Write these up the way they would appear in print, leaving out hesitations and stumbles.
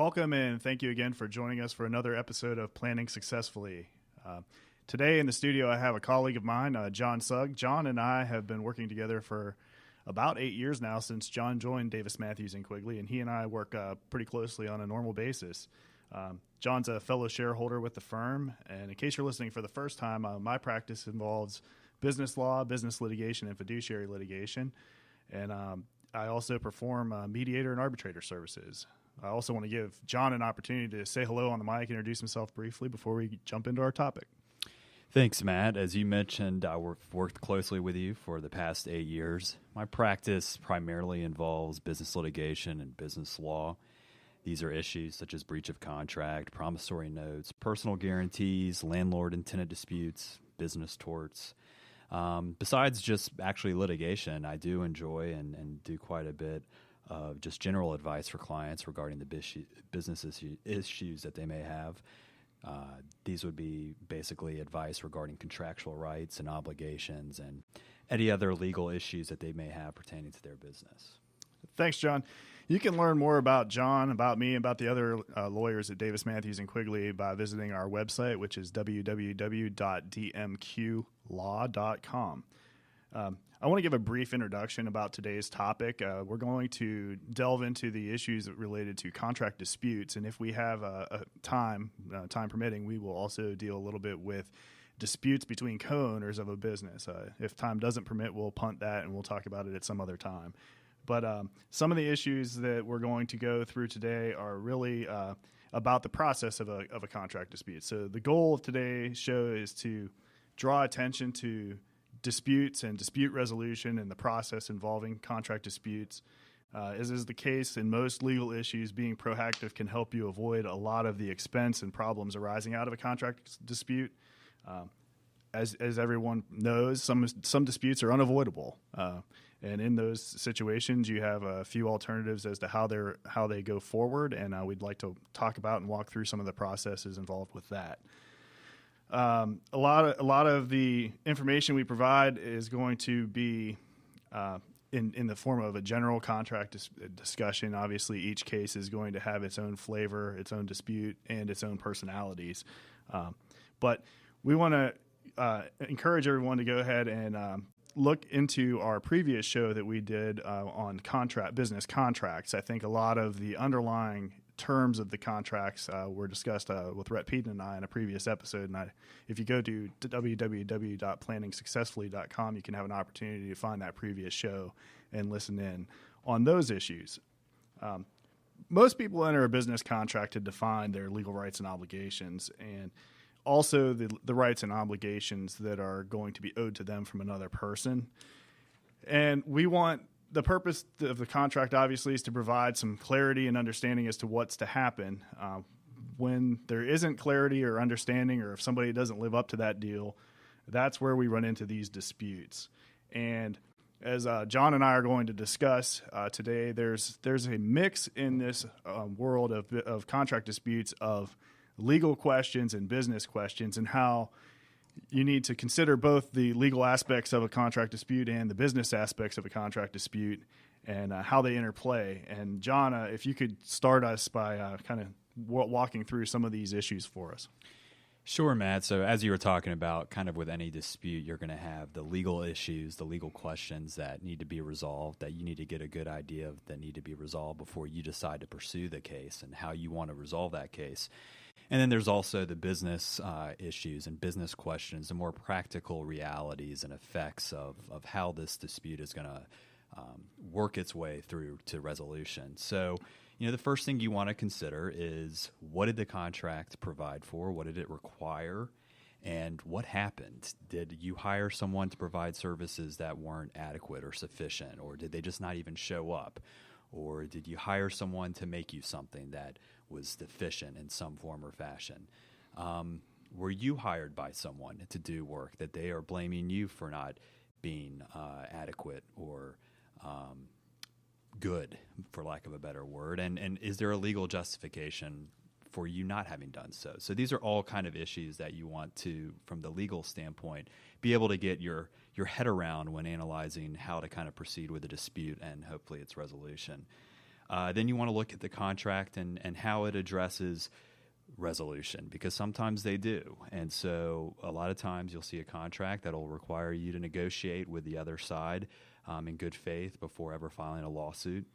Welcome and thank you again for joining us for another episode of Planning Successfully. Today in the studio I have a colleague of mine, John Sugg. John and I have been working together for about 8 years now since John joined Davis Matthews and Quigley, and he and I work pretty closely on a normal basis. John's a fellow shareholder with the firm, and in case you're listening for the first time, my practice involves business law, business litigation, and fiduciary litigation, and I also perform mediator and arbitrator services. I also want to give John an opportunity to say hello on the mic, introduce himself briefly before we jump into our topic. Thanks, Matt. As you mentioned, I worked closely with you for the past 8 years. My practice primarily involves business litigation and business law. These are issues such as breach of contract, promissory notes, personal guarantees, landlord and tenant disputes, business torts. Besides just actually litigation, I do enjoy and do quite a bit of just general advice for clients regarding the business issues that they may have. These would be basically advice regarding contractual rights and obligations and any other legal issues that they may have pertaining to their business. Thanks, John. You can learn more about John, about me, about the other lawyers at Davis Matthews and Quigley by visiting our website, which is www.dmqlaw.com. I want to give a brief introduction about today's topic. We're going to delve into the issues related to contract disputes, and if we have time permitting, we will also deal a little bit with disputes between co-owners of a business. If time doesn't permit, we'll punt that and we'll talk about it at some other time. But some of the issues that we're going to go through today are really about the process of a contract dispute. So the goal of today's show is to draw attention to disputes and dispute resolution and the process involving contract disputes. As is the case in most legal issues, being proactive can help you avoid a lot of the expense and problems arising out of a contract dispute. As everyone knows, some disputes are unavoidable. And in those situations, you have a few alternatives as to how they go forward, and we'd like to talk about and walk through some of the processes involved with that. A lot of the information we provide is going to be in the form of a general contract discussion. Obviously, each case is going to have its own flavor, its own dispute, and its own personalities. But we want to encourage everyone to go ahead and look into our previous show that we did on business contracts. I think a lot of the underlying terms of the contracts were discussed with Rhett Peden and I in a previous episode. And if you go to www.planningsuccessfully.com, you can have an opportunity to find that previous show and listen in on those issues. Most people enter a business contract to define their legal rights and obligations, and also the rights and obligations that are going to be owed to them from another person. And the purpose of the contract, obviously, is to provide some clarity and understanding as to what's to happen. When there isn't clarity or understanding, or if somebody doesn't live up to that deal, that's where we run into these disputes. And as John and I are going to discuss today, there's a mix in this world of contract disputes of legal questions and business questions, and how you need to consider both the legal aspects of a contract dispute and the business aspects of a contract dispute and how they interplay. And John, if you could start us by kind of walking through some of these issues for us. Sure, Matt. So as you were talking about, kind of with any dispute, you're going to have the legal issues, the legal questions that need to be resolved, that you need to get a good idea of that need to be resolved before you decide to pursue the case and how you want to resolve that case. And then there's also the business issues and business questions, the more practical realities and effects of how this dispute is going to work its way through to resolution. So, the first thing you want to consider is, what did the contract provide for? What did it require? And what happened? Did you hire someone to provide services that weren't adequate or sufficient? Or did they just not even show up? Or did you hire someone to make you something that was deficient in some form or fashion? Were you hired by someone to do work that they are blaming you for not being adequate or good, for lack of a better word? And is there a legal justification for you not having done so? So these are all kind of issues that you want to, from the legal standpoint, be able to get your head around when analyzing how to kind of proceed with a dispute and hopefully its resolution. Then you want to look at the contract and how it addresses resolution, because sometimes they do. And so a lot of times you'll see a contract that'll require you to negotiate with the other side in good faith before ever filing a lawsuit.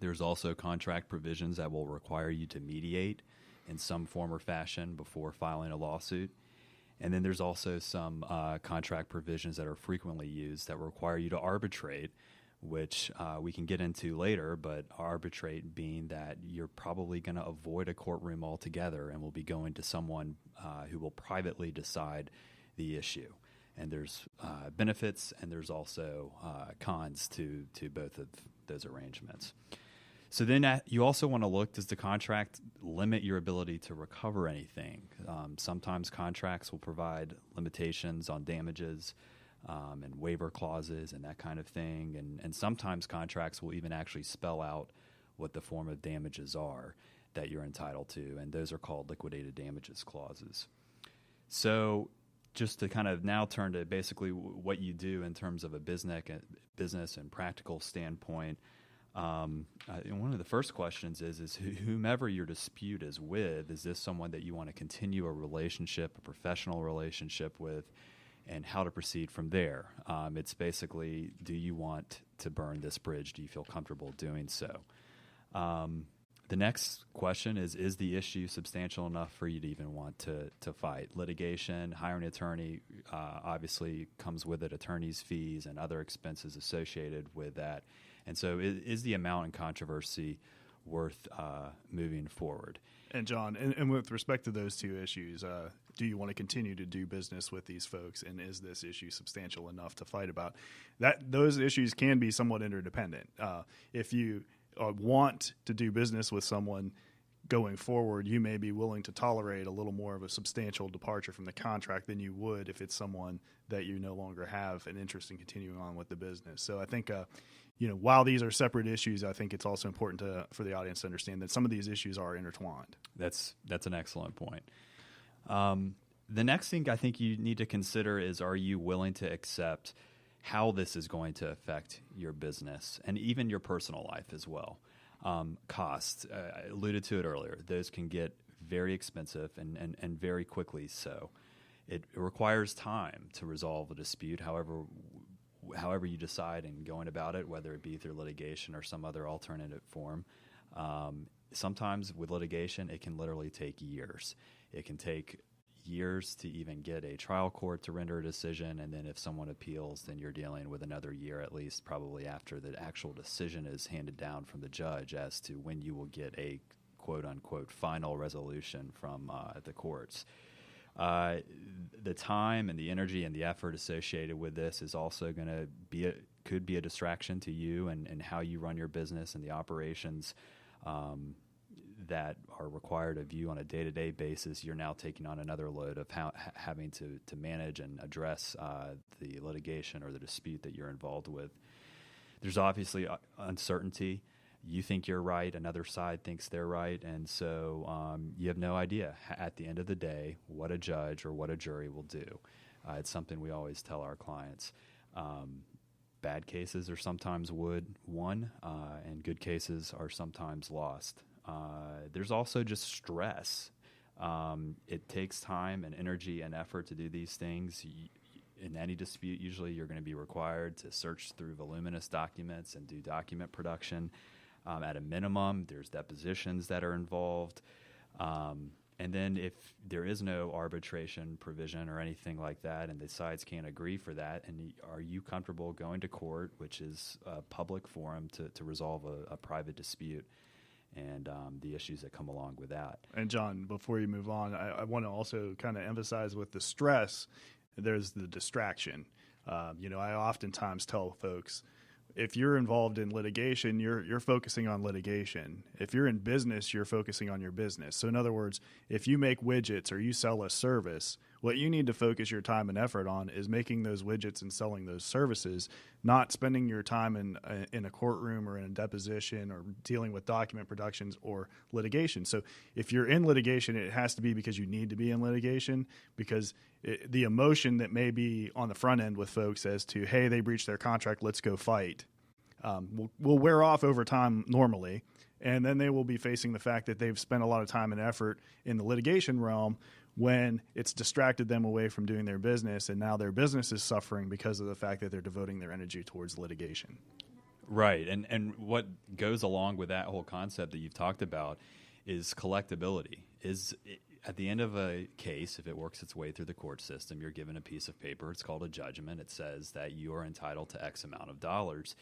There's also contract provisions that will require you to mediate in some form or fashion before filing a lawsuit. And then there's also some contract provisions that are frequently used that require you to arbitrate, which we can get into later, but arbitrate being that you're probably going to avoid a courtroom altogether and will be going to someone who will privately decide the issue. And there's benefits and there's also cons to both of those arrangements. So then you also want to look, does the contract limit your ability to recover anything? Sometimes contracts will provide limitations on damages and waiver clauses and that kind of thing. And sometimes contracts will even actually spell out what the form of damages are that you're entitled to, and those are called liquidated damages clauses. So just to kind of now turn to basically what you do in terms of a business and practical standpoint, one of the first questions is whomever your dispute is with, is this someone that you want to continue a relationship, a professional relationship with, and how to proceed from there? It's basically, do you want to burn this bridge? Do you feel comfortable doing so? The next question is the issue substantial enough for you to even want to fight? Litigation, hiring an attorney, obviously comes with it attorney's fees and other expenses associated with that. And so is the amount in controversy worth moving forward? And John, and with respect to those two issues, do you want to continue to do business with these folks, and is this issue substantial enough to fight about? Those issues can be somewhat interdependent. If you want to do business with someone going forward, you may be willing to tolerate a little more of a substantial departure from the contract than you would if it's someone that you no longer have an interest in continuing on with the business. So I think, while these are separate issues, I think it's also important for the audience to understand that some of these issues are intertwined. That's an excellent point. The next thing I think you need to consider is, are you willing to accept how this is going to affect your business and even your personal life as well? Costs, I alluded to it earlier. Those can get very expensive and very quickly so. It requires time to resolve a dispute, however you decide in going about it, whether it be through litigation or some other alternative form. Sometimes with litigation, it can literally take years. It can take years to even get a trial court to render a decision, and then if someone appeals, then you're dealing with another year at least, probably after the actual decision is handed down from the judge as to when you will get a quote-unquote final resolution from the courts. The time and the energy and the effort associated with this is also going to could be a distraction to you and how you run your business and the operations that are required of you on a day-to-day basis. You're now taking on another load of having to manage and address the litigation or the dispute that you're involved with. There's obviously uncertainty. You think you're right, another side thinks they're right, and so you have no idea at the end of the day what a judge or what a jury will do. It's something we always tell our clients. Bad cases are sometimes won, and good cases are sometimes lost. There's also just stress. It takes time and energy and effort to do these things. In any dispute, usually you're going to be required to search through voluminous documents and do document production. At a minimum, there's depositions that are involved. And then if there is no arbitration provision or anything like that and the sides can't agree for that, and are you comfortable going to court, which is a public forum to resolve a private dispute, and the issues that come along with that. And John, before you move on, I want to also kind of emphasize with the stress, there's the distraction. I oftentimes tell folks, if you're involved in litigation, you're focusing on litigation. If you're in business, you're focusing on your business. So in other words, if you make widgets or you sell a service, what you need to focus your time and effort on is making those widgets and selling those services, not spending your time in a courtroom or in a deposition or dealing with document productions or litigation. So if you're in litigation, it has to be because you need to be in litigation, because the emotion that may be on the front end with folks as to, hey, they breached their contract, let's go fight. will wear off over time normally, and then they will be facing the fact that they've spent a lot of time and effort in the litigation realm when it's distracted them away from doing their business, and now their business is suffering because of the fact that they're devoting their energy towards litigation. Right, and what goes along with that whole concept that you've talked about is collectability. At the end of a case, if it works its way through the court system, you're given a piece of paper. It's called a judgment. It says that you are entitled to X amount of dollars.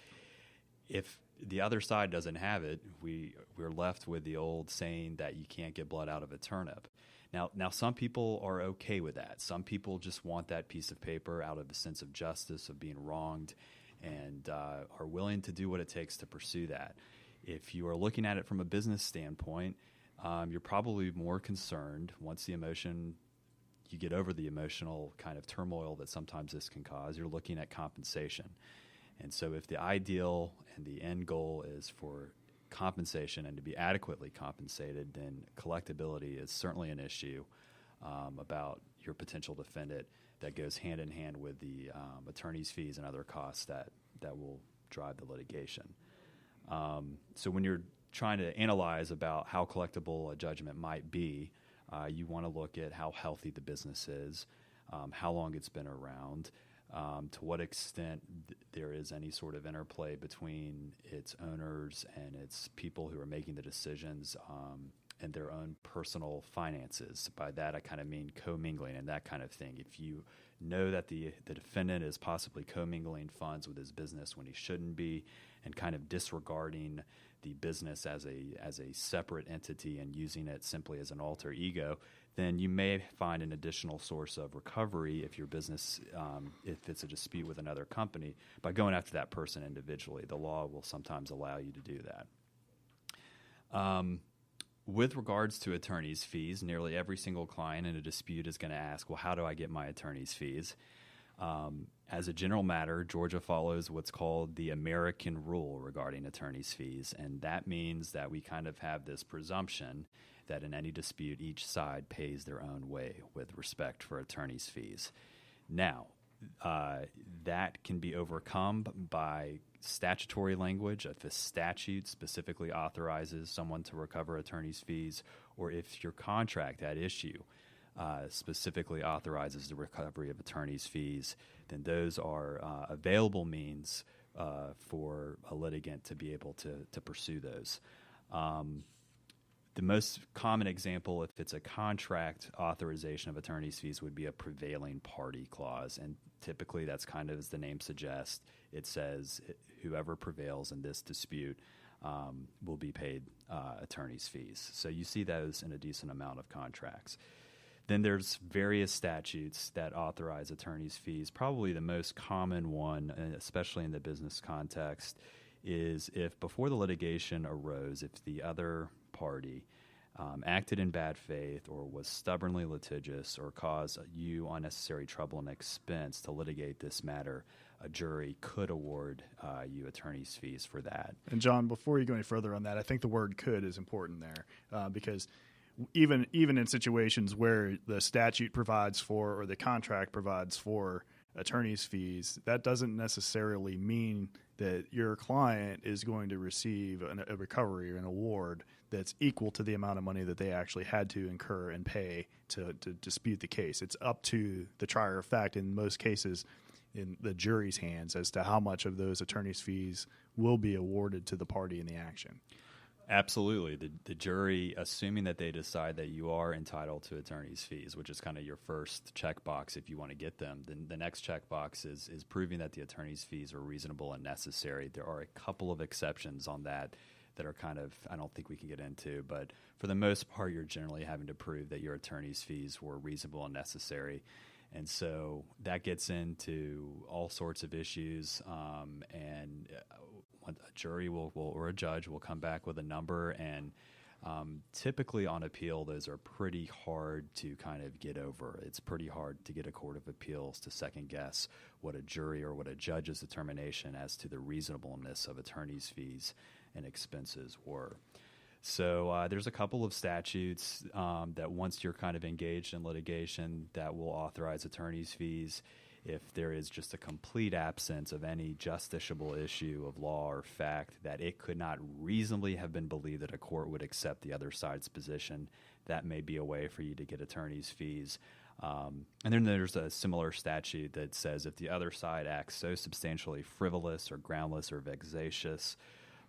If the other side doesn't have it, we're left with the old saying that you can't get blood out of a turnip. Now, some people are okay with that. Some people just want that piece of paper out of a sense of justice, of being wronged, and are willing to do what it takes to pursue that. If you are looking at it from a business standpoint, you're probably more concerned once you get over the emotional kind of turmoil that sometimes this can cause, you're looking at compensation. And so if the ideal and the end goal is for compensation and to be adequately compensated, then collectability is certainly an issue about your potential defendant that goes hand in hand with the attorney's fees and other costs that will drive the litigation. So when you're trying to analyze about how collectible a judgment might be, you want to look at how healthy the business is, how long it's been around, to what extent there is any sort of interplay between its owners and its people who are making the decisions and their own personal finances. By that, I kind of mean commingling and that kind of thing. If you know that the defendant is possibly commingling funds with his business when he shouldn't be, and kind of disregarding the business as a separate entity and using it simply as an alter ego, then you may find an additional source of recovery if your business, if it's a dispute with another company, by going after that person individually. The law will sometimes allow you to do that. With regards to attorney's fees, nearly every single client in a dispute is going to ask, well, how do I get my attorney's fees? As a general matter, Georgia follows what's called the American rule regarding attorney's fees, and that means that we kind of have this presumption that in any dispute, each side pays their own way with respect for attorney's fees. Now, that can be overcome by statutory language. If a statute specifically authorizes someone to recover attorney's fees, or if your contract at issue specifically authorizes the recovery of attorney's fees, then those are available means for a litigant to be able to pursue those. The most common example, if it's a contract authorization of attorney's fees, would be a prevailing party clause. And typically that's kind of, as the name suggests, it says whoever prevails in this dispute will be paid attorney's fees. So you see those in a decent amount of contracts. Then there's various statutes that authorize attorney's fees. Probably the most common one, especially in the business context, is if before the litigation arose, if the other party acted in bad faith or was stubbornly litigious or caused you unnecessary trouble and expense to litigate this matter, a jury could award you attorney's fees for that. And John, before you go any further on that, I think the word could is important there because even in situations where the statute provides for or the contract provides for attorney's fees, that doesn't necessarily mean that your client is going to receive a recovery or an award that's equal to the amount of money that they actually had to incur and pay to dispute the case. It's up to the trier of fact, in most cases, in the jury's hands as to how much of those attorney's fees will be awarded to the party in the action. Absolutely. The jury, assuming that they decide that you are entitled to attorney's fees, which is kind of your first checkbox if you want to get them, then the next checkbox is proving that the attorney's fees are reasonable and necessary. There are a couple of exceptions on that are kind of, I don't think we can get into, but for the most part, you're generally having to prove that your attorney's fees were reasonable and necessary. And so that gets into all sorts of issues, and a jury or a judge will come back with a number, and typically on appeal, those are pretty hard to kind of get over. It's pretty hard to get a court of appeals to second guess what a jury or what a judge's determination as to the reasonableness of attorney's fees and expenses were. So there's a couple of statutes that once you're kind of engaged in litigation that will authorize attorney's fees if there is just a complete absence of any justiciable issue of law or fact that it could not reasonably have been believed that a court would accept the other side's position. That may be a way for you to get attorney's fees. And then there's a similar statute that says if the other side acts so substantially frivolous or groundless or vexatious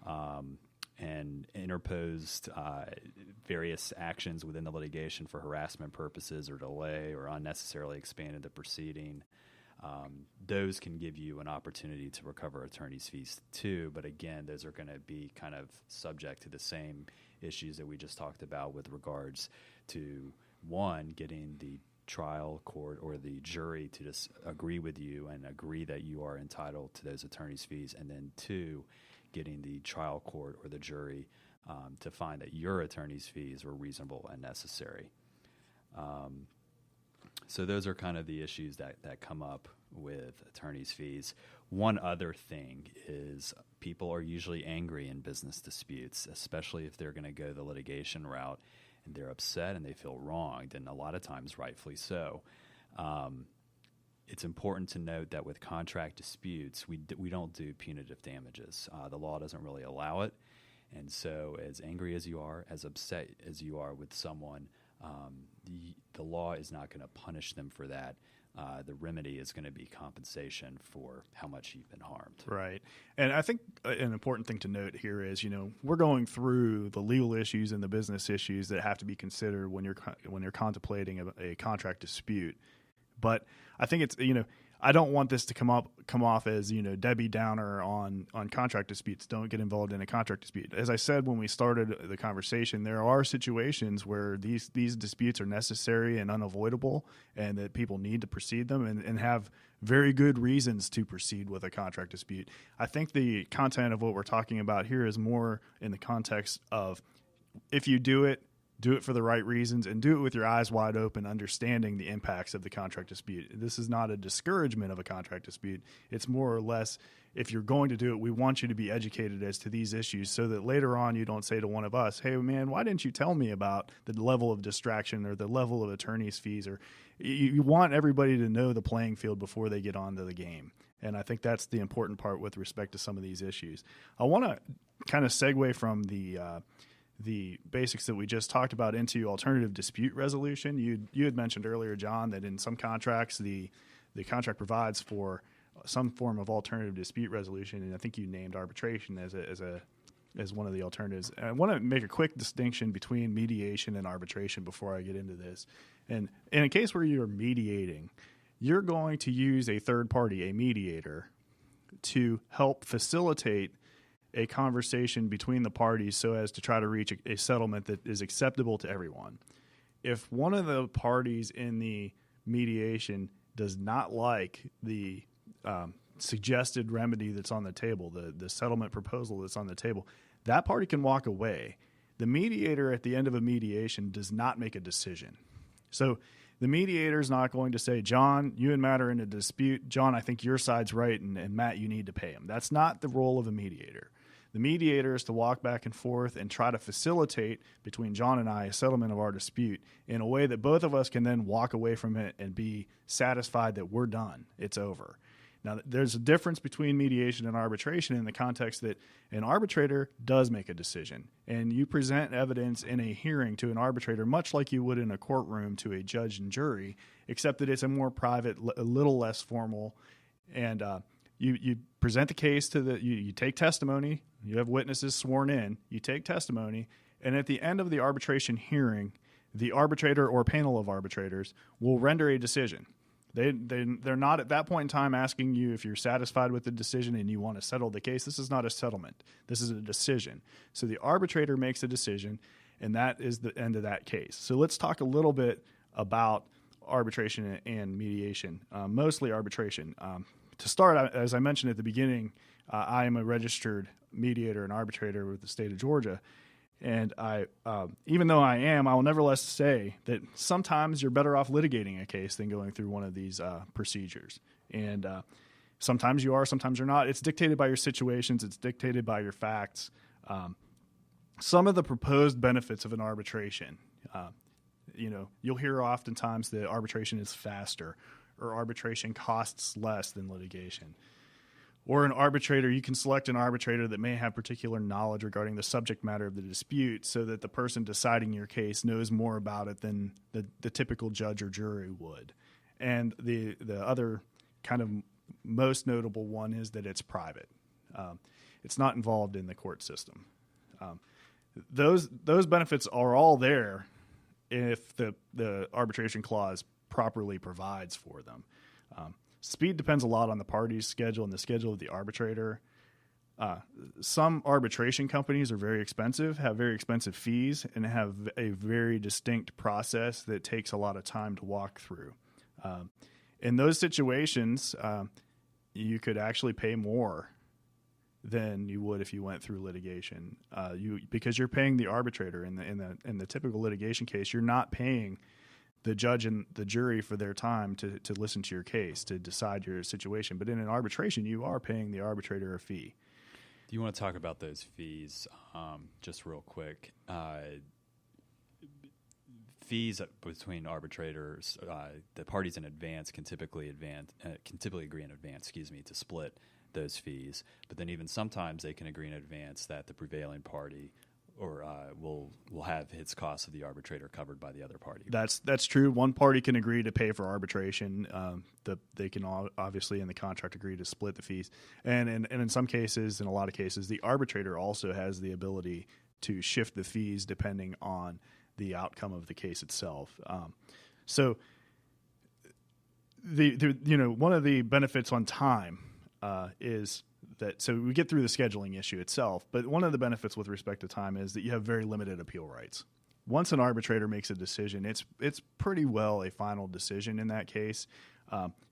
and interposed various actions within the litigation for harassment purposes or delay or unnecessarily expanded the proceeding, those can give you an opportunity to recover attorney's fees too. But again, those are going to be kind of subject to the same issues that we just talked about with regards to, one, getting the trial court or the jury to just agree with you and agree that you are entitled to those attorney's fees, and then two, getting the trial court or the jury to find that your attorney's fees were reasonable and necessary. So those are kind of the issues that come up with attorney's fees. One other thing is people are usually angry in business disputes, especially if they're going to go the litigation route and they're upset and they feel wronged, and a lot of times rightfully so. It's important to note that with contract disputes, we don't do punitive damages. The law doesn't really allow it. And so as angry as you are, as upset as you are with someone, the law is not going to punish them for that. The remedy is going to be compensation for how much you've been harmed. Right. And I think an important thing to note here is, we're going through the legal issues and the business issues that have to be considered when you're contemplating a contract dispute. But I think it's, I don't want this to come off as, Debbie Downer on contract disputes. Don't get involved in a contract dispute. As I said when we started the conversation, there are situations where these disputes are necessary and unavoidable, and that people need to proceed them and have very good reasons to proceed with a contract dispute. I think the content of what we're talking about here is more in the context of, if you do it for the right reasons, and do it with your eyes wide open, understanding the impacts of the contract dispute. This is not a discouragement of a contract dispute. It's more or less, if you're going to do it, we want you to be educated as to these issues so that later on you don't say to one of us, hey, man, why didn't you tell me about the level of distraction or the level of attorney's fees? Or you want everybody to know the playing field before they get onto the game. And I think that's the important part with respect to some of these issues. I want to kind of segue from the basics that we just talked about into alternative dispute resolution. You had mentioned earlier, John, that in some contracts, the contract provides for some form of alternative dispute resolution, and I think you named arbitration as one of the alternatives. And I want to make a quick distinction between mediation and arbitration before I get into this. And in a case where you're mediating, you're going to use a third party, a mediator, to help facilitate a conversation between the parties so as to try to reach a settlement that is acceptable to everyone. If one of the parties in the mediation does not like the suggested remedy that's on the table, the settlement proposal that's on the table, that party can walk away. The mediator at the end of a mediation does not make a decision. So the mediator is not going to say, John, you and Matt are in a dispute. John, I think your side's right, and Matt, you need to pay him. That's not the role of a mediator. The mediator is to walk back and forth and try to facilitate between John and I a settlement of our dispute in a way that both of us can then walk away from it and be satisfied that we're done. It's over. Now, there's a difference between mediation and arbitration in the context that an arbitrator does make a decision, and you present evidence in a hearing to an arbitrator much like you would in a courtroom to a judge and jury, except that it's a more private, a little less formal, and you present the case you take testimony, you have witnesses sworn in, you take testimony, and at the end of the arbitration hearing, the arbitrator or panel of arbitrators will render a decision. They're not at that point in time asking you if you're satisfied with the decision and you want to settle the case. This is not a settlement. This is a decision. So the arbitrator makes a decision, and that is the end of that case. So let's talk a little bit about arbitration and mediation, mostly arbitration. To start, as I mentioned at the beginning, I am a registered mediator and arbitrator with the state of Georgia. And even though I will nevertheless say that sometimes you're better off litigating a case than going through one of these procedures. And sometimes you are, sometimes you're not. It's dictated by your situations. It's dictated by your facts. some of the proposed benefits of an arbitration. You'll hear oftentimes that arbitration is faster, or arbitration costs less than litigation. Or you can select an arbitrator that may have particular knowledge regarding the subject matter of the dispute, so that the person deciding your case knows more about it than the typical judge or jury would. And the other kind of most notable one is that it's private. It's not involved in the court system. Those benefits are all there if the arbitration clause properly provides for them. Speed depends a lot on the party's schedule and the schedule of the arbitrator. Some arbitration companies are very expensive, have very expensive fees, and have a very distinct process that takes a lot of time to walk through. In those situations, you could actually pay more than you would if you went through litigation. Because you're paying the arbitrator. In the typical litigation case, you're not paying the judge and the jury for their time to listen to your case, to decide your situation. But in an arbitration, you are paying the arbitrator a fee. Do you want to talk about those fees just real quick? Fees between arbitrators, the parties in advance can typically agree in advance, to split those fees. But then even sometimes they can agree in advance that the prevailing party will have its costs of the arbitrator covered by the other party. That's true. One party can agree to pay for arbitration. They can obviously in the contract agree to split the fees. And in some cases, in a lot of cases, the arbitrator also has the ability to shift the fees depending on the outcome of the case itself. So one of the benefits on time is that, so we get through the scheduling issue itself, but one of the benefits with respect to time is that you have very limited appeal rights. Once an arbitrator makes a decision, it's pretty well a final decision in that case.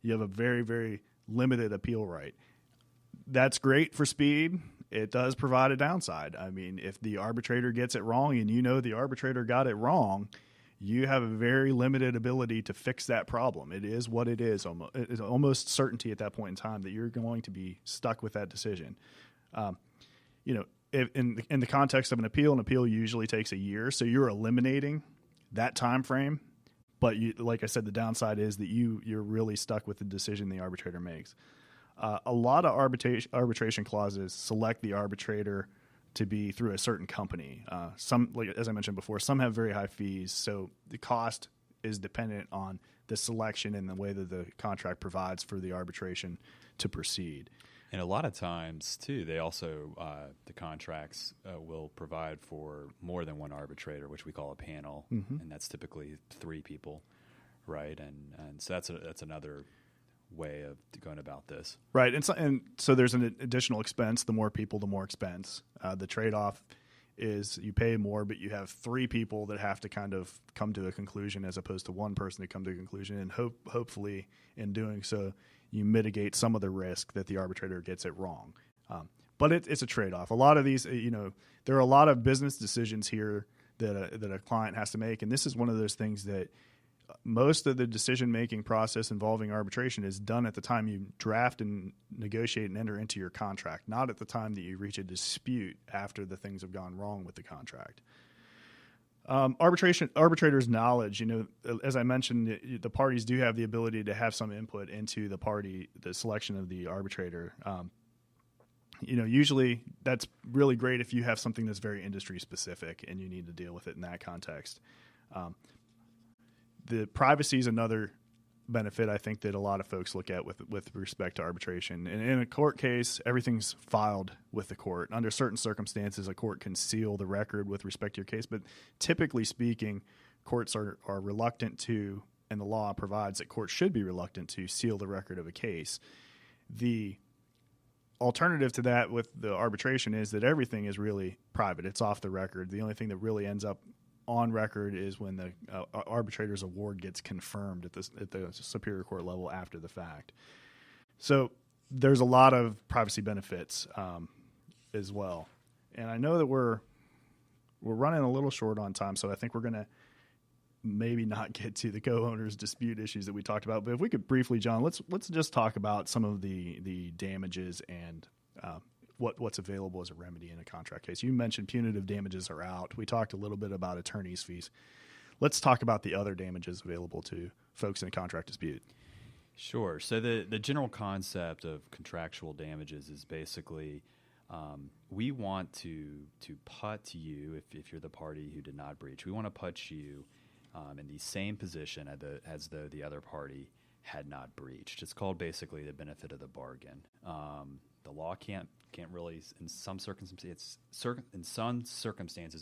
You have a very, very limited appeal right. That's great for speed. It does provide a downside. I mean, if the arbitrator gets it wrong and you know the arbitrator got it wrong, you have a very limited ability to fix that problem. It is what it is. It's almost certainty at that point in time that you're going to be stuck with that decision. If in the context of an appeal usually takes a year, so you're eliminating that time frame. But like I said, the downside is that you're really stuck with the decision the arbitrator makes. A lot of arbitration clauses select the arbitrator to be through a certain company. Some, like as I mentioned before, some have very high fees, so the cost is dependent on the selection and the way that the contract provides for the arbitration to proceed. And a lot of times, too, they also, the contracts will provide for more than one arbitrator, which we call a panel, and that's typically 3 people, right? And so that's another way of going about this. Right, and so there's an additional expense. The more people, the more expense. The trade-off is you pay more, but you have 3 people that have to kind of come to a conclusion as opposed to one person to come to a conclusion, and hopefully in doing so, you mitigate some of the risk that the arbitrator gets it wrong. But it's a trade-off. A lot of these, there are a lot of business decisions here that a client has to make, and this is one of those things that most of the decision-making process involving arbitration is done at the time you draft and negotiate and enter into your contract, not at the time that you reach a dispute after the things have gone wrong with the contract. Arbitrators' knowledge, as I mentioned, the parties do have the ability to have some input into the selection of the arbitrator. Usually that's really great if you have something that's very industry specific and you need to deal with it in that context. The privacy is another benefit I think that a lot of folks look at with respect to arbitration. And in a court case, everything's filed with the court. Under certain circumstances, a court can seal the record with respect to your case, but typically speaking, courts are reluctant to, and the law provides that courts should be reluctant to seal the record of a case. The alternative to that with the arbitration is that everything is really private. It's off the record. The only thing that really ends up on record is when the arbitrator's award gets confirmed at the superior court level after the fact. So there's a lot of privacy benefits as well. And I know that we're running a little short on time, so I think we're going to maybe not get to the co-owners dispute issues that we talked about. But if we could briefly, John, let's just talk about some of the damages and what's available as a remedy in a contract case. You mentioned punitive damages are out. We talked a little bit about attorney's fees. Let's talk about the other damages available to folks in a contract dispute. Sure. So the general concept of contractual damages is basically we want to put you, if you're the party who did not breach, we want to put you in the same position as though the other party had not breached. It's called basically the benefit of the bargain. The law can't really, in some circumstances,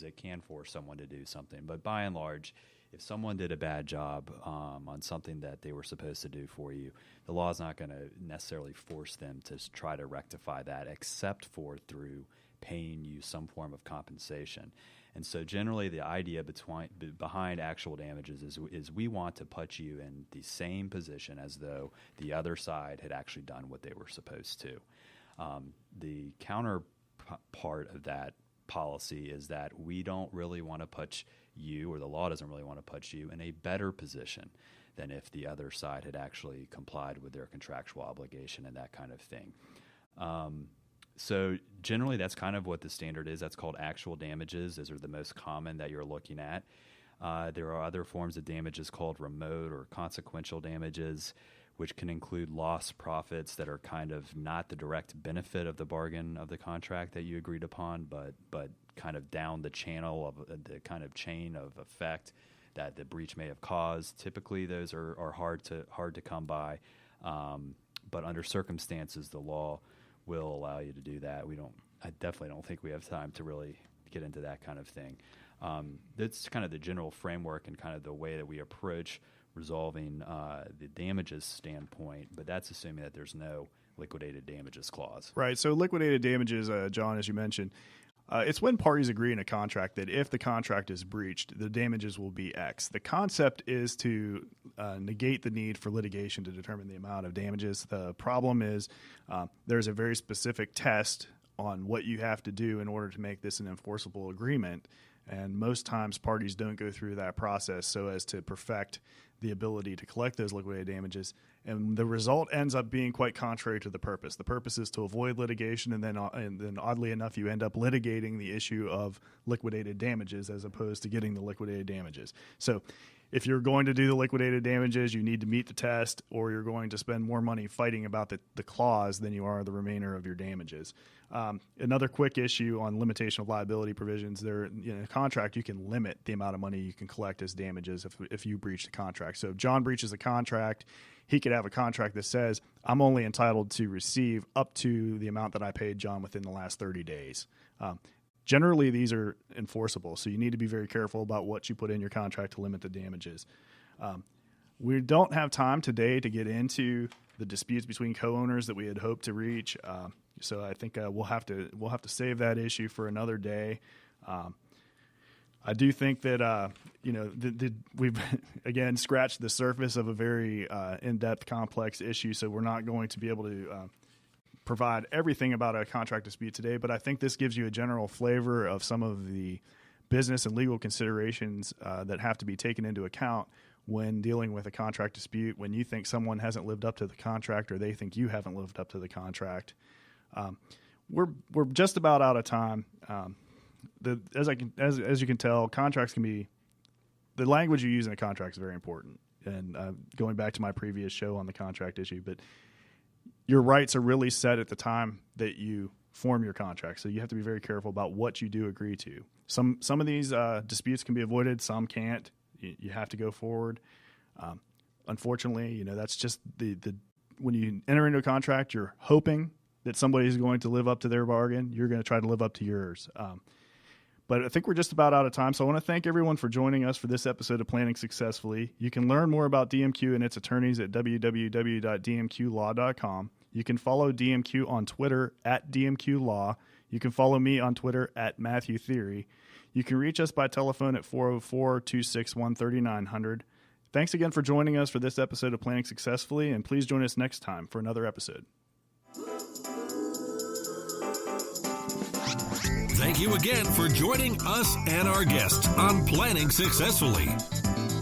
it can force someone to do something. But by and large, if someone did a bad job on something that they were supposed to do for you, the law is not going to necessarily force them to try to rectify that, except for through paying you some form of compensation. And so generally the idea behind actual damages is we want to put you in the same position as though the other side had actually done what they were supposed to. The counterpart of that policy is that we don't really want to put you, or the law doesn't really want to put you in a better position than if the other side had actually complied with their contractual obligation and that kind of thing. So generally that's kind of what the standard is. That's called actual damages. Those are the most common that you're looking at. There are other forms of damages called remote or consequential damages, which can include lost profits that are kind of not the direct benefit of the bargain of the contract that you agreed upon, but kind of down the channel of the kind of chain of effect that the breach may have caused. Typically, those are hard to come by, but under circumstances, the law will allow you to do that. I definitely don't think we have time to really get into that kind of thing. That's kind of the general framework and kind of the way that we approach resolving the damages standpoint, but that's assuming that there's no liquidated damages clause. Right. So liquidated damages, John, as you mentioned, it's when parties agree in a contract that if the contract is breached, the damages will be X. The concept is to negate the need for litigation to determine the amount of damages. The problem is there's a very specific test on what you have to do in order to make this an enforceable agreement. And most times parties don't go through that process so as to perfect the ability to collect those liquidated damages. And the result ends up being quite contrary to the purpose. The purpose is to avoid litigation, and then oddly enough, you end up litigating the issue of liquidated damages as opposed to getting the liquidated damages. So if you're going to do the liquidated damages, you need to meet the test, or you're going to spend more money fighting about the clause than you are the remainder of your damages. Another quick issue on limitation of liability provisions, in a contract, you can limit the amount of money you can collect as damages if you breach the contract. So if John breaches a contract, he could have a contract that says, I'm only entitled to receive up to the amount that I paid John within the last 30 days. Generally, these are enforceable, so you need to be very careful about what you put in your contract to limit the damages. We don't have time today to get into the disputes between co-owners that we had hoped to reach, so I think we'll have to save that issue for another day. I do think that we've again scratched the surface of a very in-depth, complex issue, so we're not going to be able to provide everything about a contract dispute today, but I think this gives you a general flavor of some of the business and legal considerations that have to be taken into account when dealing with a contract dispute, when you think someone hasn't lived up to the contract or they think you haven't lived up to the contract. We're just about out of time. As you can tell, contracts can be – the language you use in a contract is very important. And going back to my previous show on the contract issue, but – your rights are really set at the time that you form your contract. So you have to be very careful about what you do agree to. Some of these disputes can be avoided. Some can't. You have to go forward. Unfortunately, that's just the when you enter into a contract, you're hoping that somebody is going to live up to their bargain. You're going to try to live up to yours. But I think we're just about out of time. So I want to thank everyone for joining us for this episode of Planning Successfully. You can learn more about DMQ and its attorneys at www.dmqlaw.com. You can follow DMQ on Twitter at DMQLaw. You can follow me on Twitter at Matthew Theory. You can reach us by telephone at 404-261-3900. Thanks again for joining us for this episode of Planning Successfully, and please join us next time for another episode. Thank you again for joining us and our guests on Planning Successfully.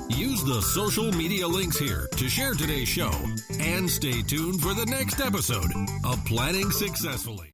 Use the social media links here to share today's show and stay tuned for the next episode of Planning Successfully.